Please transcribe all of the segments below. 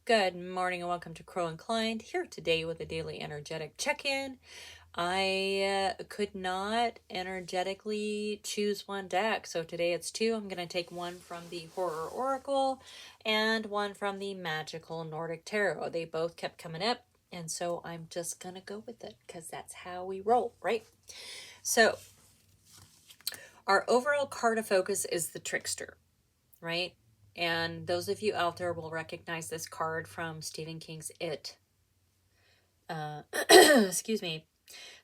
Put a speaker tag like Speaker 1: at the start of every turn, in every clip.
Speaker 1: Good morning and welcome to Crow Inclined, here today with a daily energetic check-in. I could not energetically choose one deck, so today it's two. I'm going to take one from the Horror Oracle and one from the Magical Nordic Tarot. They both kept coming up, and so I'm just going to go with it because that's how we roll, right? So our overall card of focus is the Trickster, right? And those of you out there will recognize this card from Stephen King's It. Excuse me.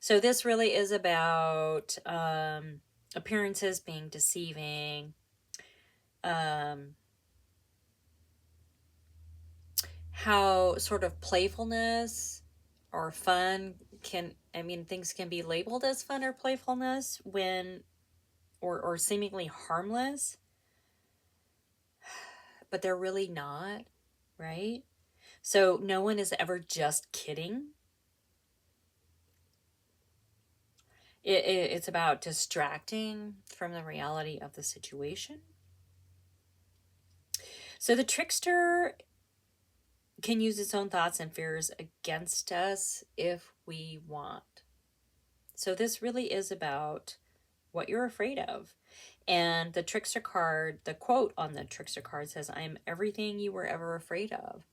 Speaker 1: So this really is about appearances being deceiving, how sort of playfulness or fun things can be labeled as fun or playfulness when, or seemingly harmless, but they're really not, right? So no one is ever just kidding. It's about distracting from the reality of the situation. So the trickster can use its own thoughts and fears against us if we want. So this really is about what you're afraid of. And the trickster card, the quote on the trickster card says, "I am everything you were ever afraid of."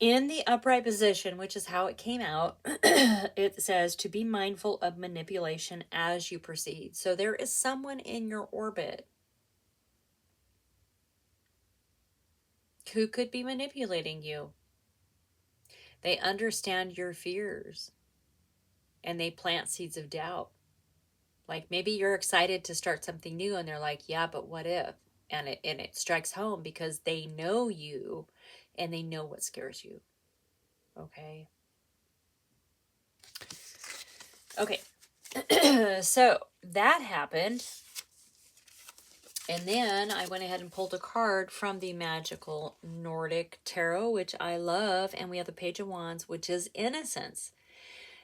Speaker 1: In the upright position, which is how it came out, it says to be mindful of manipulation as you proceed. So there is someone in your orbit who could be manipulating you. They understand your fears and they plant seeds of doubt. Like maybe you're excited to start something new and they're like, yeah, but what if? And it strikes home because they know you and they know what scares you. Okay. Okay. So that happened. And then I went ahead and pulled a card from the Magical Nordic Tarot, which I love. And we have the Page of Wands, which is innocence.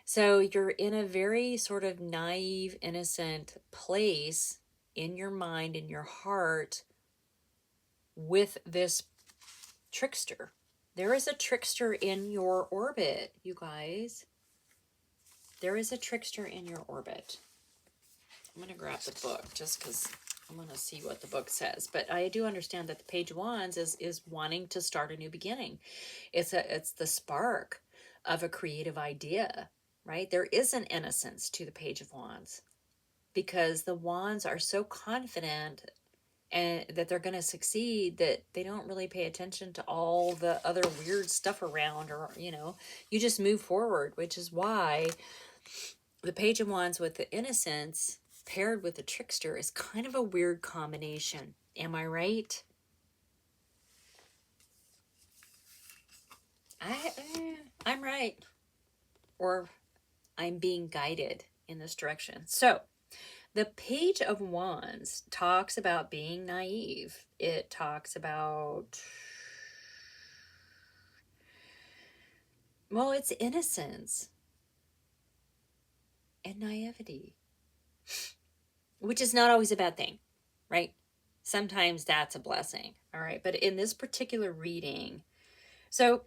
Speaker 1: So you're in a very sort of naive, innocent place in your mind, in your heart, with this trickster. There is a trickster in your orbit, you guys. There is a trickster in your orbit. I'm going to grab the book just because I'm going to see what the book says. But I do understand that the Page of Wands is wanting to start a new beginning. It's the spark of a creative idea, right? There is an innocence to the Page of Wands because the wands are so confident and that they're going to succeed that they don't really pay attention to all the other weird stuff around, or, you just move forward, which is why the Page of Wands with the innocence paired with the trickster is kind of a weird combination. Am I right? I'm right. Or I'm being guided in this direction. So the Page of Wands talks about being naive. It talks about, well, it's innocence and naivety, which is not always a bad thing, right? Sometimes that's a blessing, all right? But in this particular reading, so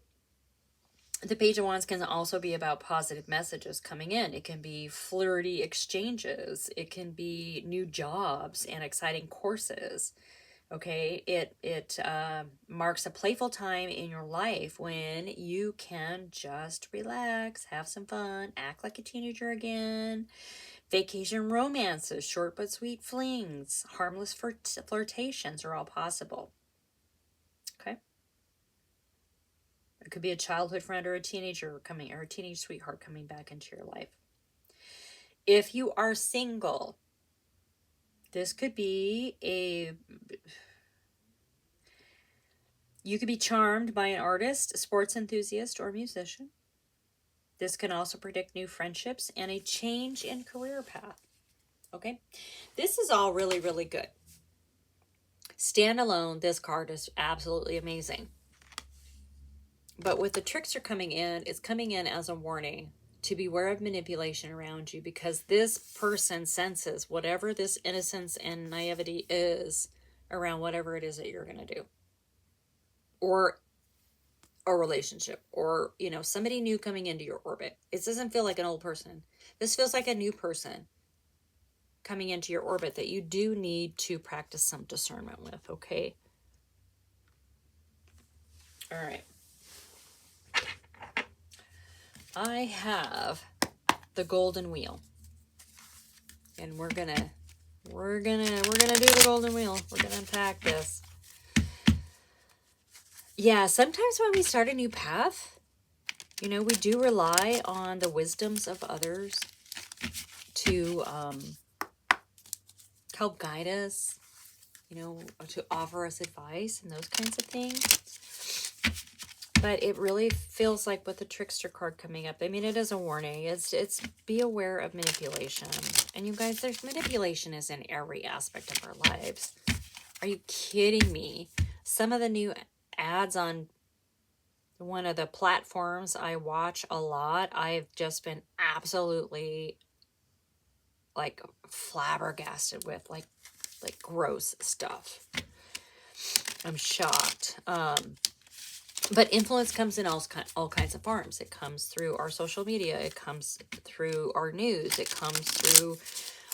Speaker 1: the Page of Wands can also be about positive messages coming in. It can be flirty exchanges. It can be new jobs and exciting courses. Okay, it marks a playful time in your life when you can just relax, have some fun, act like a teenager again. Vacation romances, short but sweet flings, harmless flirtations are all possible. Okay. It could be a childhood friend or a teenager coming, or a teenage sweetheart coming back into your life. If you are single, this could be you could be charmed by an artist, sports enthusiast, or musician. This can also predict new friendships and a change in career path. Okay, this is all really, really good. Standalone, this card is absolutely amazing. But with the trickster coming in, it's coming in as a warning to beware of manipulation around you, because this person senses whatever this innocence and naivety is around whatever it is that you're going to do. or a relationship, or, you know, somebody new coming into your orbit. It doesn't feel like an old person. This feels like a new person coming into your orbit that you do need to practice some discernment with, okay? All right. I have the golden wheel. And we're gonna do the golden wheel. We're gonna unpack this. Yeah, sometimes when we start a new path, you know, we do rely on the wisdoms of others to help guide us, you know, to offer us advice and those kinds of things. But it really feels like with the Trickster card coming up, I mean, it is a warning. It's be aware of manipulation. And you guys, there's manipulation is in every aspect of our lives. Are you kidding me? Some of the new ads on one of the platforms I watch a lot, I've just been absolutely like flabbergasted with, like gross stuff. I'm shocked. But influence comes in all kinds of forms. It comes through our social media. It comes through our news. It comes through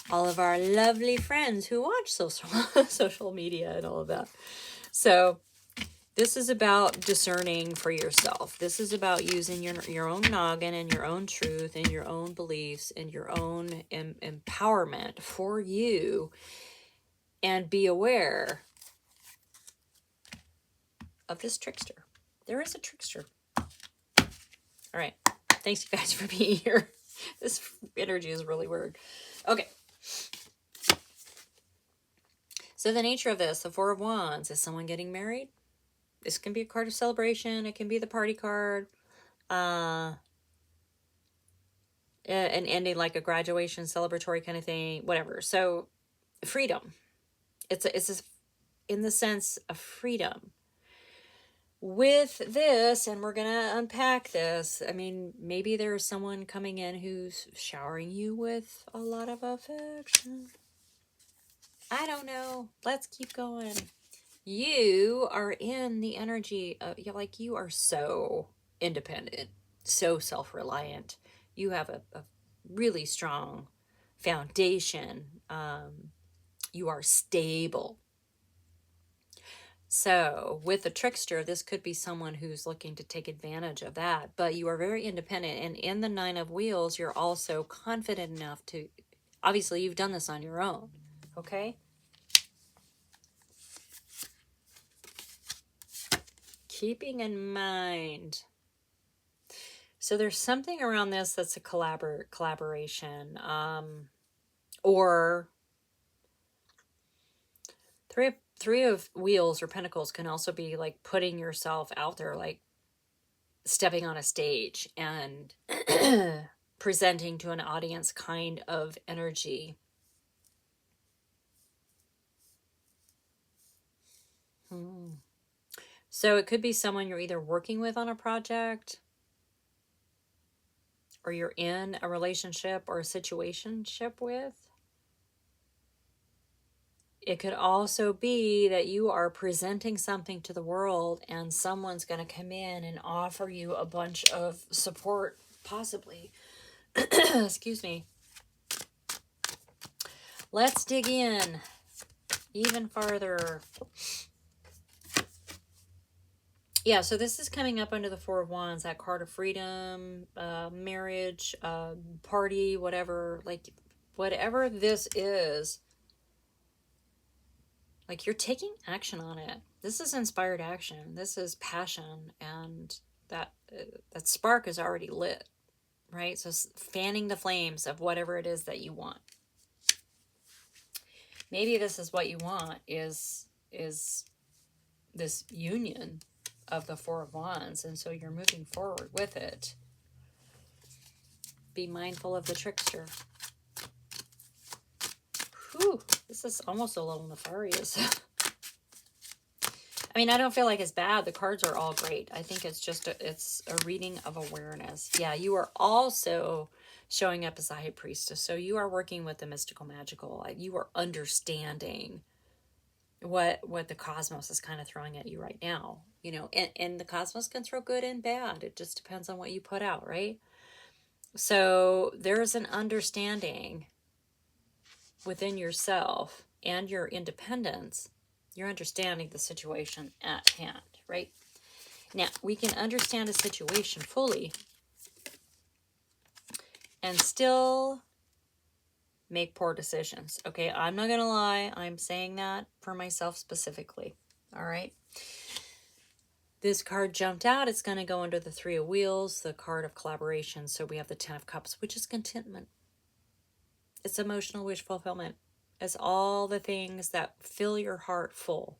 Speaker 1: all of our lovely friends who watch social media and all of that. So this is about discerning for yourself. This is about using your own noggin and your own truth and your own beliefs and your own empowerment for you, and be aware of this trickster. There is a trickster. All right. Thanks, you guys, for being here. This energy is really weird. Okay. So the nature of this, the Four of Wands, is someone getting married. This can be a card of celebration. It can be the party card. An ending, like a graduation, celebratory kind of thing, whatever. So freedom. It's in the sense of freedom. With this, and we're going to unpack this, I mean, maybe there's someone coming in who's showering you with a lot of affection. I don't know. Let's keep going. You are in the energy of, like, you are so independent, so self-reliant. You have a really strong foundation. You are stable. So with the trickster, this could be someone who's looking to take advantage of that, but you are very independent. And in the Nine of Wheels, you're also confident enough to, obviously you've done this on your own, okay? Keeping in mind. So there's something around this that's a collaboration, or Three of Wheels or Pentacles can also be like putting yourself out there, like stepping on a stage and presenting to an audience kind of energy. So it could be someone you're either working with on a project, or you're in a relationship or a situationship with. It could also be that you are presenting something to the world and someone's going to come in and offer you a bunch of support, possibly. Excuse me. Let's dig in even farther. Yeah, so this is coming up under the Four of Wands, that card of freedom, marriage, party, whatever. Like, whatever this is, like, you're taking action on it. This is inspired action. This is passion, and that spark is already lit, right? So fanning the flames of whatever it is that you want. Maybe this is what you want, is this union of the Four of Wands, and so you're moving forward with it. Be mindful of the trickster. Whew, this is almost a little nefarious. I mean, I don't feel like it's bad. The cards are all great. I think it's just it's a reading of awareness. Yeah, you are also showing up as a high priestess. So you are working with the mystical, magical. You are understanding what the cosmos is kind of throwing at you right now, you know, and the cosmos can throw good and bad. It just depends on what you put out, right? So there's an understanding within yourself and your independence. You're understanding the situation at hand, right? Now, we can understand a situation fully and still make poor decisions. Okay, I'm not gonna lie, I'm saying that for myself specifically. All right. This card jumped out. It's going to go under the Three of Wheels, the card of collaboration. So we have the Ten of Cups, which is contentment. It's emotional wish fulfillment. It's all the things that fill your heart full.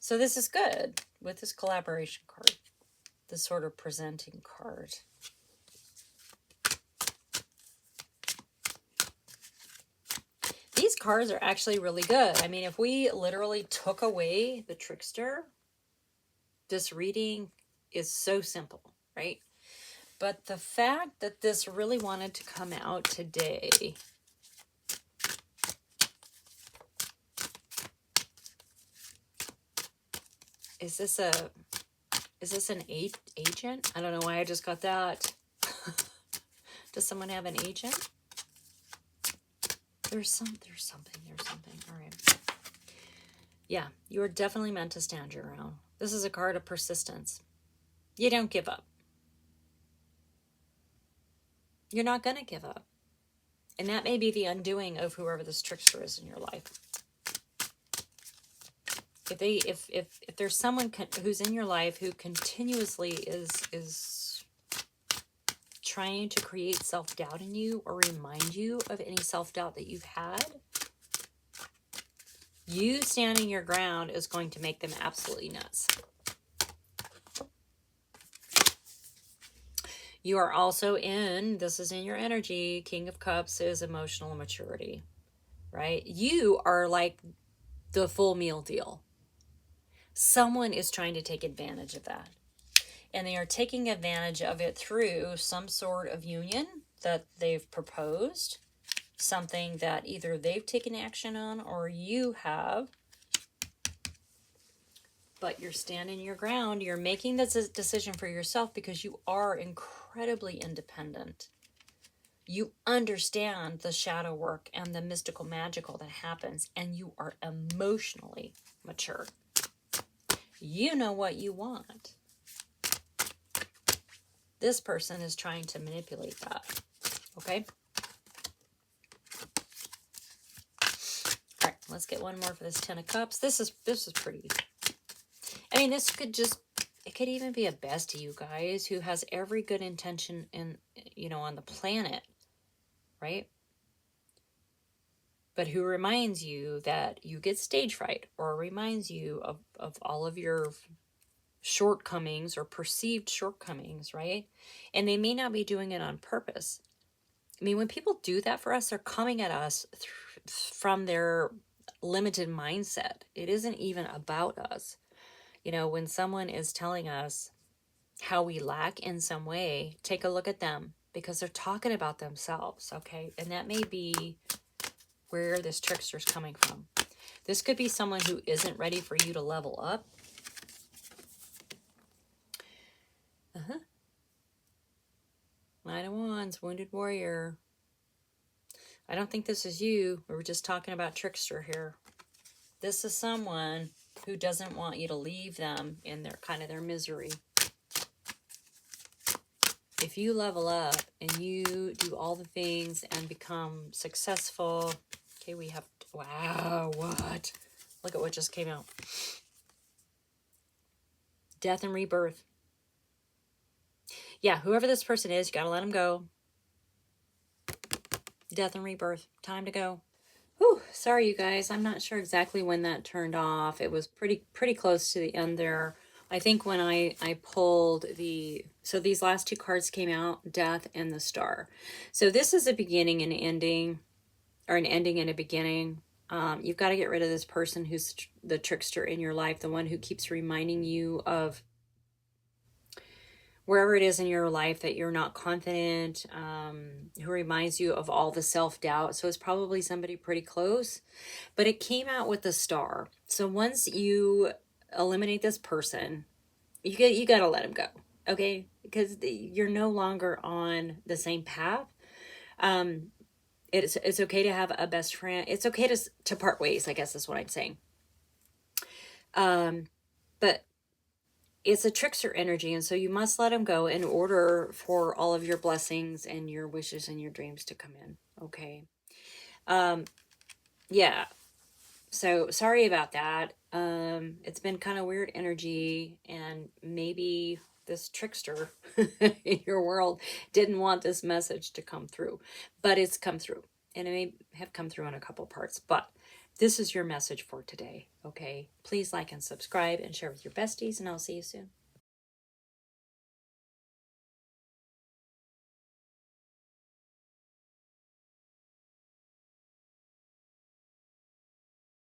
Speaker 1: So this is good with this collaboration card, this sort of presenting card. These cards are actually really good. I mean, if we literally took away the Trickster, this reading is so simple, right? But the fact that this really wanted to come out today, is this an agent? I don't know why I just got that. Does someone have an agent? There's something. All right. Yeah, you are definitely meant to stand your ground. This is a card of persistence. You don't give up. You're not going to give up. And that may be the undoing of whoever this trickster is in your life. If there's someone who's in your life who continuously is trying to create self-doubt in you or remind you of any self-doubt that you've had, you standing your ground is going to make them absolutely nuts. You are also this is in your energy. King of Cups is emotional maturity, right? You are like the full meal deal. Someone is trying to take advantage of that. And they are taking advantage of it through some sort of union that they've proposed, something that either they've taken action on or you have. But you're standing your ground. You're making this decision for yourself because you are incredibly independent. You understand the shadow work and the mystical magical that happens, and you are emotionally mature. You know what you want. This person is trying to manipulate that. Okay? All right, let's get one more for this Ten of Cups. This is pretty. I mean, it could even be a bestie, you guys, who has every good intention on the planet, right? But who reminds you that you get stage fright, or reminds you of all of your shortcomings or perceived shortcomings, right? And they may not be doing it on purpose. I mean, when people do that for us, they're coming at us from their limited mindset. It isn't even about us. You know, when someone is telling us how we lack in some way, take a look at them, because they're talking about themselves, okay? And that may be where this trickster's coming from. This could be someone who isn't ready for you to level up. Nine of Wands, Wounded Warrior. I don't think this is you. We were just talking about trickster here. This is someone who doesn't want you to leave them in their misery. If you level up and you do all the things and become successful. Okay, we have, wow, what? Look at what just came out. Death and rebirth. Yeah, whoever this person is, you got to let them go. Death and rebirth. Time to go. Whew, sorry, you guys. I'm not sure exactly when that turned off. It was pretty close to the end there. I think when I pulled so these last two cards came out, Death and the Star. So this is a beginning and ending, or an ending and a beginning. You've got to get rid of this person who's the trickster in your life, the one who keeps reminding you of wherever it is in your life that you're not confident, who reminds you of all the self-doubt. So it's probably somebody pretty close, but it came out with a star. So once you eliminate this person, you got to let him go. Okay? Because you're no longer on the same path. It's okay to have a best friend. It's okay to part ways, I guess is what I'm saying. But it's a trickster energy, and so you must let him go in order for all of your blessings and your wishes and your dreams to come in. Okay. Yeah. So sorry about that. It's been kind of weird energy, and maybe this trickster in your world didn't want this message to come through, but it's come through, and it may have come through in a couple parts, but this is your message for today. Okay. Please like and subscribe and share with your besties, and I'll see you soon.